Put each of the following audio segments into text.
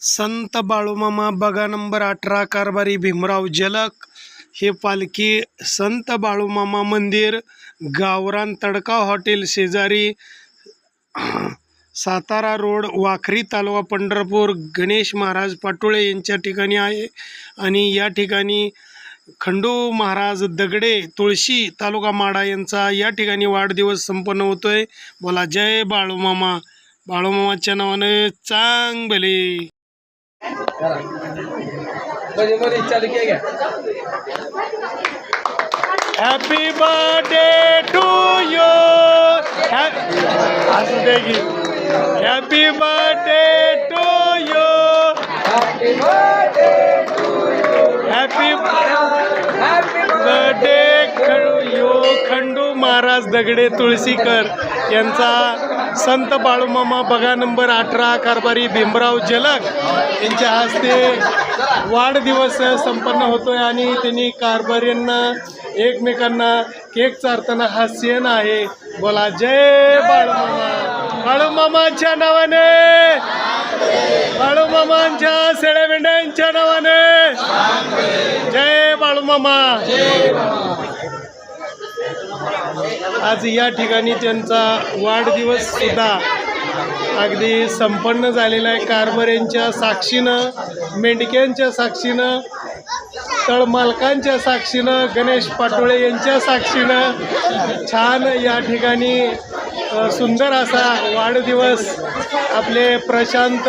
संत बाळूमामा बघा नंबर 18 कारभारी भीमराव जलक हे पालखी संत बाळूमामा मंदिर गावरान तडका हॉटेल शेजारी सातारा रोड वाखरी तालुका पंढरपूर गणेश महाराज पाटोळे यांच्या ठिकाणी आहे। आणि या ठिकाणी खंडू महाराज दगडे तुळशी तालुका माडा यांचा या ठिकाणी वाढदिवस संपन्न होतोय। बोला जय बाळूमामा। बाळूमामाच्या नावाने चांगले happy birthday to you. Happy birthday to you. Happy birthday Khandu Maharaj Dagade Tulshikar यांचा संत बाळूमामा बघा नंबर 18 कारभारी भीमराव जलक यांच्या हस्ते वाढदिवस संपन्न होतोय। आणि त्यांनी कारभाऱ्यांना एकमेकांना केक चारताना हा सीन आहे। बोला जय बाळूमामा। बाळूमामांच्या नावाने, बाळूमामांच्या सेडेमेंढ्यांच्या नावाने जय बाळूमामा। आज या ठिकाणी त्यांचा वाढदिवस सुद्धा अगदी संपन्न झालेला आहे। कारभाऱ्यांच्या साक्षीनं, मेंढक्यांच्या साक्षीनं, तळमालकांच्या साक्षीनं, गणेश पाटोळे यांच्या साक्षीनं छान या ठिकाणी सुंदर असा वाढदिवस आपले प्रशांत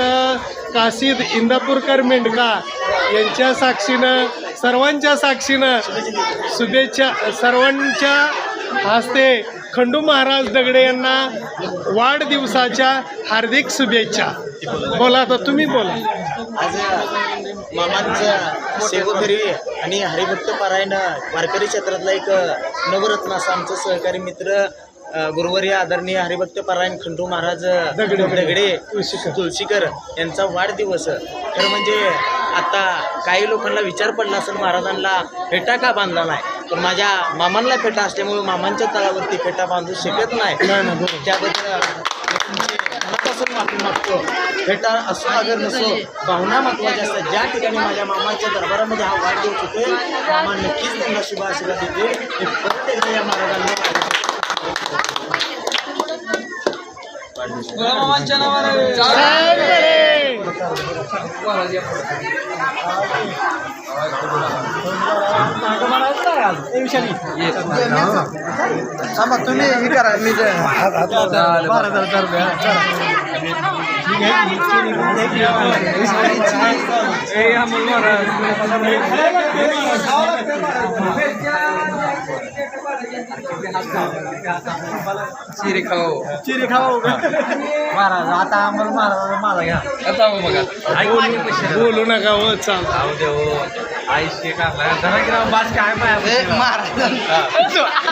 काशीद इंदापूरकर मेंढका यांच्या साक्षीनं, सर्वांच्या साक्षीनं शुभेच्छा। सर्वांच्या हस्ते खंडू महाराज दगडे यांना वाढदिवसाच्या हार्दिक शुभेच्छा। बोला आता तुम्ही बोला। आज मामांचं सेवकरी आणि हरिभक्त पारायण वारकरी क्षेत्रातला एक नवरत्न असा आमचं सहकारी मित्र गुरुवर्य आदरणीय हरिभक्त पारायण खंडू महाराज दगडे तुळशीकर यांचा वाढदिवस। खरं म्हणजे आता काही लोकांना विचार पडला असेल महाराजांना फेटा का बांधला नाही, पण माझ्या मामांना फेटा असल्यामुळे मामांच्या तळावरती फेटा बांधू शकत नाही। त्याबद्दल मनापासून माफी मागतो। फेटा असो अगर नसो, भावना महत्त्वाच्या असतात। ज्या ठिकाणी माझ्या मामाच्या दरबारामध्ये हा वाढदिवस होतोय, मामा नक्कीच त्यांना शुभ आशीर्वाद देते। हे प्रत्येक या महाराजांना मामांच्या नावाने तुम्ही हे करा, मी चिरी खाऊ महाराज। आता आम्हाला महाराज माझा घ्या आता बघा, बोलू नका हो, चाल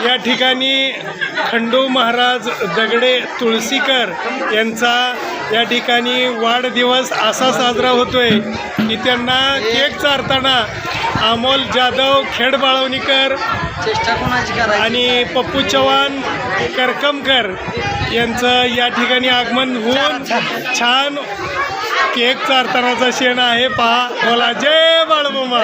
या ठिकाणी खंडू महाराज दगडे तुळशीकर यांचा या ठिकाणी वाढदिवस असा साजरा होतोय की त्यांना केक चारताना अमोल जाधव खेड बाळवणीकर चेष्टा कोणाची करायची आणि पप्पू चव्हाण करकमकर यांचं या ठिकाणी आगमन होऊन छान केक चारतानाचा क्षण आहे। पहा, बोला जय बाळूमामा।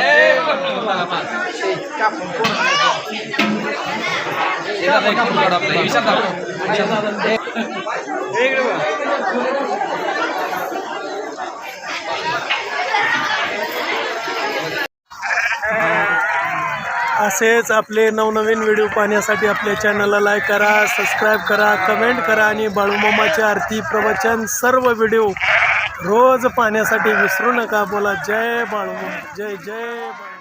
असेच आपले नवनवीन व्हिडिओ पाहण्यासाठी आपल्या चॅनलला लाईक करा, सबस्क्राईब करा, कमेंट करा आणि बाळूमामाच्या आरती प्रवचन सर्व व्हिडिओ रोज पाहण्यासाठी विसरू नका। बोला जय बाळूमामा। जय जय बाळूमामा।